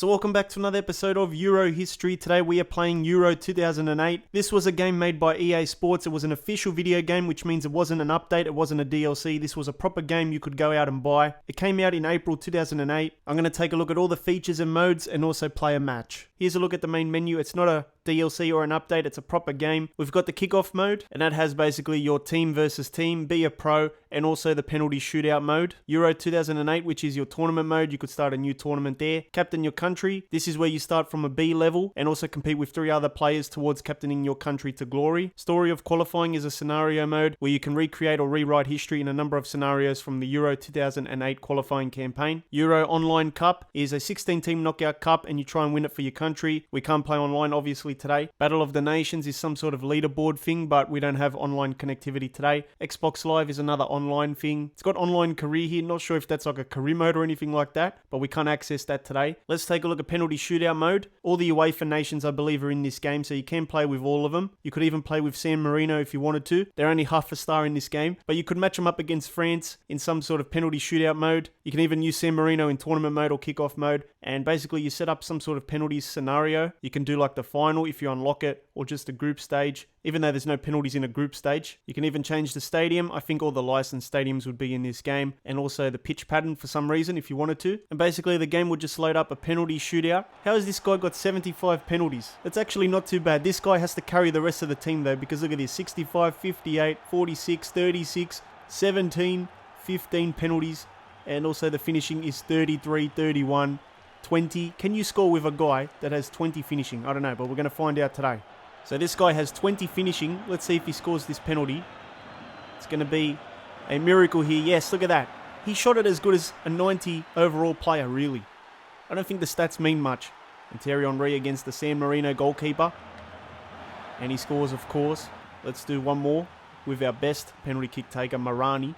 So welcome back to another episode of Euro History. Today we are playing Euro 2008. This was a game made by EA Sports. It was an official video game, which means it wasn't an update, it wasn't a DLC. This was a proper game you could go out and buy. It came out in April 2008. I'm going to take a look at all the features and modes and also play a match. Here's a look at the main menu. It's not a DLC or an update, it's a proper game. We've got the kickoff mode, and that has basically your team versus team, be a pro, and also the penalty shootout mode. Euro 2008, which is your tournament mode. You could start a new tournament there. Captain your country. This is where you start from a B level and also compete with 3 other players towards captaining your country to glory. Story of qualifying is a scenario mode where you can recreate or rewrite history in a number of scenarios from the Euro 2008 qualifying campaign. Euro Online Cup is a 16-team knockout cup and you try and win it for your country. We can't play online obviously today. Battle of the Nations is some sort of leaderboard thing, but we don't have online connectivity today. Xbox Live is another online thing. It's got online career here. Not sure if that's like a career mode or anything like that, but we can't access that today. Let's take a look at penalty shootout mode. All the UEFA nations, I believe, are in this game, so you can play with all of them. You could even play with San Marino if you wanted to. They're only half a star in this game, but you could match them up against France in some sort of penalty shootout mode. You can even use San Marino in tournament mode or kickoff mode, and basically you set up some sort of penalties scenario. You can do like the final if you unlock it, or just a group stage, even though there's no penalties in a group stage. You can even change the stadium. I think all the licensed stadiums would be in this game, and also the pitch pattern for some reason if you wanted to. And basically the game would just load up a penalty shootout. How has this guy got 75 penalties? That's actually not too bad. This guy has to carry the rest of the team though, because look at this, 65, 58, 46, 36, 17, 15 penalties, and also the finishing is 33, 31, 20. Can you score with a guy that has 20 finishing? I don't know, but we're going to find out today. So this guy has 20 finishing. Let's see if he scores this penalty. It's going to be a miracle here. Yes, look at that. He shot it as good as a 90 overall player, really. I don't think the stats mean much. And Thierry Henry against the San Marino goalkeeper. And he scores, of course. Let's do one more with our best penalty kick taker, Marani.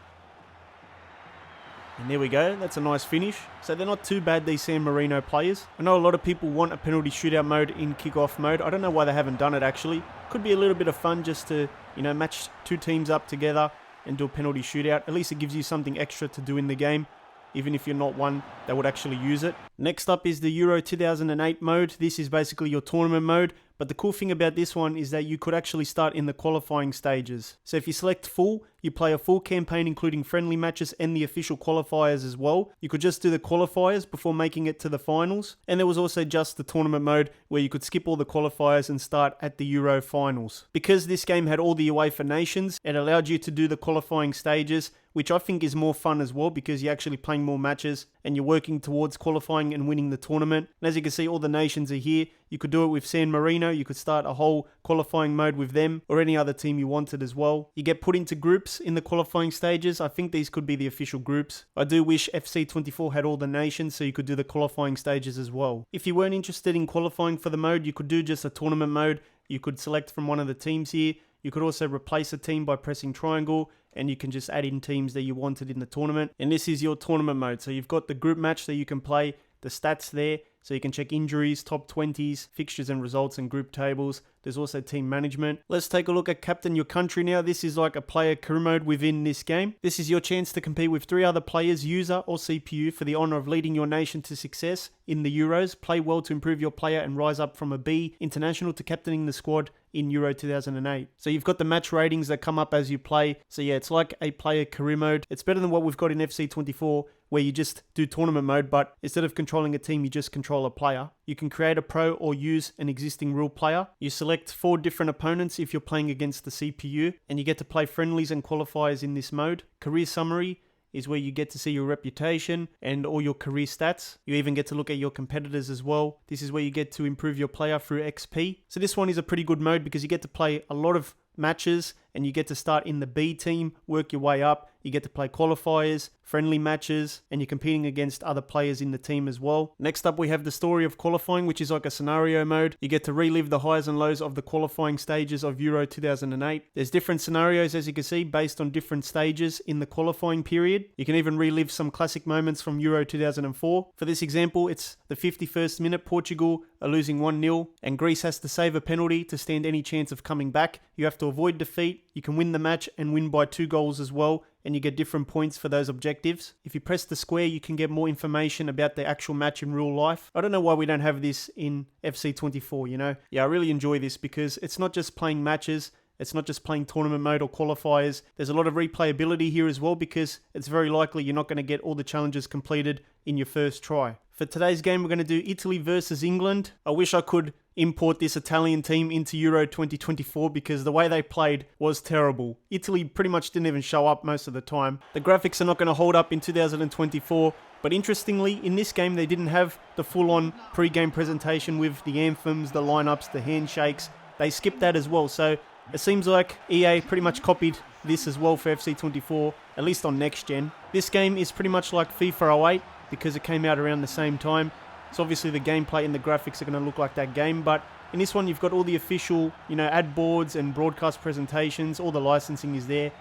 And there we go, that's a nice finish. So they're not too bad, these San Marino players. I know a lot of people want a penalty shootout mode in kickoff mode. I don't know why they haven't done it actually. Could be a little bit of fun just to, match 2 teams up together and do a penalty shootout. At least it gives you something extra to do in the game, even if you're not one that would actually use it. Next up is the Euro 2008 mode. This is basically your tournament mode. But the cool thing about this one is that you could actually start in the qualifying stages. So if you select full, you play a full campaign including friendly matches and the official qualifiers as well. You could just do the qualifiers before making it to the finals. And there was also just the tournament mode where you could skip all the qualifiers and start at the Euro finals. Because this game had all the UEFA nations, it allowed you to do the qualifying stages, which I think is more fun as well because you're actually playing more matches and you're working towards qualifying and winning the tournament. And as you can see, all the nations are here. You could do it with San Marino. You could start a whole qualifying mode with them or any other team you wanted as well. You get put into groups in the qualifying stages. I think these could be the official groups. I do wish FC24 had all the nations so you could do the qualifying stages as well. If you weren't interested in qualifying for the mode, you could do just a tournament mode. You could select from one of the teams here. You could also replace a team by pressing triangle, and you can just add in teams that you wanted in the tournament. And this is your tournament mode. So you've got the group match that you can play, the stats there, so you can check injuries, top 20s, fixtures and results and group tables. There's also team management. Let's take a look at Captain Your Country now. This is like a player career mode within this game. This is your chance to compete with 3 other players, user or CPU, for the honor of leading your nation to success in the Euros. Play well to improve your player and rise up from a B international to captaining the squad in Euro 2008. So you've got the match ratings that come up as you play. So yeah, it's like a player career mode. It's better than what we've got in FC24, where you just do tournament mode, but instead of controlling a team, you just control a player. You can create a pro or use an existing rule player. You select 4 different opponents if you're playing against the CPU, and you get to play friendlies and qualifiers in this mode. Career summary is where you get to see your reputation and all your career stats. You even get to look at your competitors as well. This is where you get to improve your player through XP. So this one is a pretty good mode because you get to play a lot of matches and you get to start in the B team, work your way up. You get to play qualifiers, friendly matches, and you're competing against other players in the team as well. Next up, we have the story of qualifying, which is like a scenario mode. You get to relive the highs and lows of the qualifying stages of Euro 2008. There's different scenarios, as you can see, based on different stages in the qualifying period. You can even relive some classic moments from Euro 2004. For this example, it's the 51st minute, Portugal are losing 1-0 and Greece has to save a penalty to stand any chance of coming back. You have to avoid defeat, you can win the match and win by 2 goals as well, and you get different points for those objectives. If you press the square, you can get more information about the actual match in real life. I don't know why we don't have this in FC24, you know? Yeah, I really enjoy this because it's not just playing matches, it's not just playing tournament mode or qualifiers. There's a lot of replayability here as well because it's very likely you're not going to get all the challenges completed in your first try. For today's game, we're going to do Italy versus England. I wish I could import this Italian team into Euro 2024 because the way they played was terrible. Italy pretty much didn't even show up most of the time. The graphics are not going to hold up in 2024, but interestingly, in this game, they didn't have the full-on pre-game presentation with the anthems, the lineups, the handshakes. They skipped that as well, so it seems like EA pretty much copied this as well for FC24, at least on next gen. This game is pretty much like FIFA 08 because it came out around the same time. So obviously the gameplay and the graphics are going to look like that game, but in this one you've got all the official, ad boards and broadcast presentations. All the licensing is there.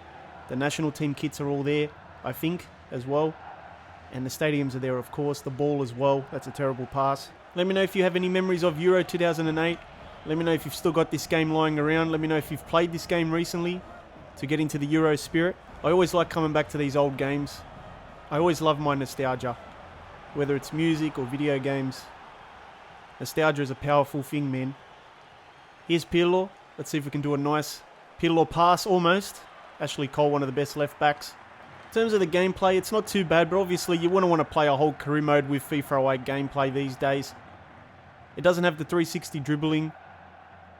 The national team kits are all there, I think, as well. And the stadiums are there, of course. The ball as well. That's a terrible pass. Let me know if you have any memories of Euro 2008. Let me know if you've still got this game lying around. Let me know if you've played this game recently to get into the Euro spirit. I always like coming back to these old games. I always love my nostalgia, whether it's music or video games. Nostalgia is a powerful thing, man. Here's Pirlo. Let's see if we can do a nice Pirlo pass, almost. Ashley Cole, one of the best left backs. In terms of the gameplay, it's not too bad, but obviously you wouldn't want to play a whole career mode with FIFA 08 gameplay these days. It doesn't have the 360 dribbling,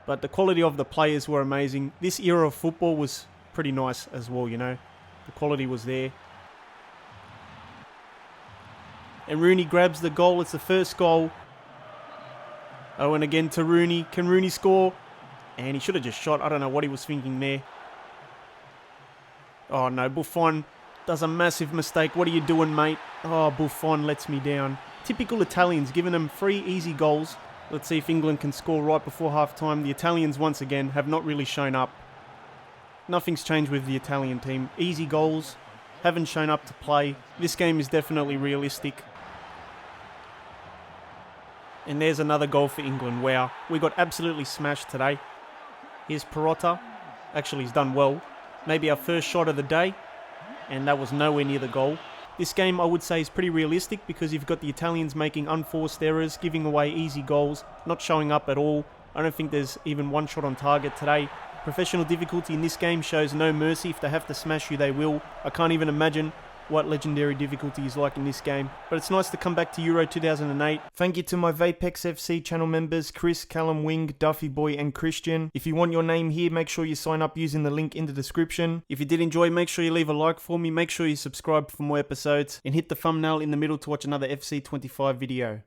but the quality of the players were amazing. This era of football was pretty nice as well, The quality was there. And Rooney grabs the goal. It's the first goal. Oh, and again to Rooney. Can Rooney score? And he should have just shot. I don't know what he was thinking there. Oh no, Buffon does a massive mistake. What are you doing, mate? Oh, Buffon lets me down. Typical Italians, giving them 3 easy goals. Let's see if England can score right before half-time. The Italians, once again, have not really shown up. Nothing's changed with the Italian team. Easy goals. Haven't shown up to play. This game is definitely realistic. And there's another goal for England. Wow, we got absolutely smashed today. Here's Perotta. Actually, he's done well. Maybe our first shot of the day. And that was nowhere near the goal. This game, I would say, is pretty realistic because you've got the Italians making unforced errors, giving away easy goals, not showing up at all. I don't think there's even one shot on target today. Professional difficulty in this game shows no mercy. If they have to smash you, they will. I can't even imagine what legendary difficulty is like in this game. But it's nice to come back to Euro 2008. Thank you to my Vapex FC channel members, Chris, Callum Wing, Duffy Boy and Christian. If you want your name here, make sure you sign up using the link in the description. If you did enjoy, make sure you leave a like for me, make sure you subscribe for more episodes, and hit the thumbnail in the middle to watch another FC25 video.